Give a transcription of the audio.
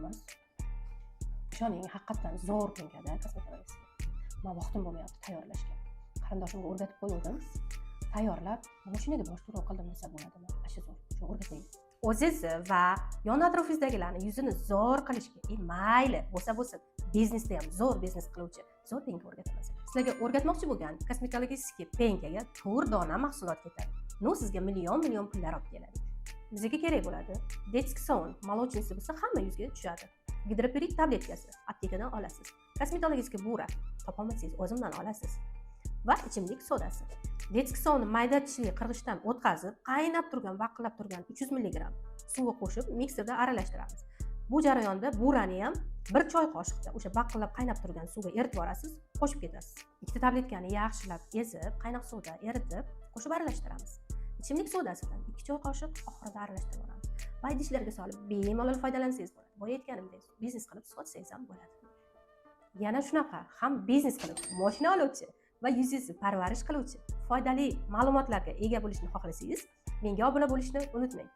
emas. Ishoning, haqiqatdan zo'r pengada kosmetologistga. Men vaqtim bo'lmayapti tayyorlashga. Qarindoshimga o'rgatib qo'ydim. Tayyorlab, mashinaga bosh turuq qildim desa bo'ladimi? Asha zo'r. Shuni o'rgating. O'zingizni va yon atrofingizdagilarni yuzini zo'r qilishga, mayli, bo'lsa, biznesda ham zo'r biznes qiluvchi zo'r penga o'rgataman. Sizlarga o'rgatmoqchi bo'lgan kosmetologistga pengaga 4 dona mahsulot ketadi. No, sizga million pullar olib keladi. Bizga kerak bo'ladi. Dexxon, molochinsi bo'lsa hamma yuzga tushadi. Gidroperid tabletkasi aptekadan olasiz. Kosmetologistga bura topolmasangiz o'zimdan olasiz. Va ichimlik sodasi. Dexxonni mayda tishli qirg'ichdan o'tkazib, qaynab turgan, vaqillab turgan 300 mg suvga qo'shib mikserda aralashtiramiz. Bu jarayonda burani ham 1 choy qoshiqda o'sha baqillab qaynab turgan suvga eritib yorasiz, qo'shib ketasiz. Ikkita tabletkani yaxshilab ezib, qaynoq suvda eritib, qo'shib aralashtiramiz. Ichimlik sodasidan 2 choy qoshiq oxirida aralashtirib olamiz. Va idishlarga solib bemalol foydalansangiz bo'ladi. Boya aytganimdek, biznes qilib sotsangiz ham bo'ladi. Yana shunaqa ham biznes qilib mashina oluvchi va yuzingizni parvarish qiluvchi foydali ma'lumotlarga ega bo'lishni xohlasangiz, menga obuna bo'lishni unutmang.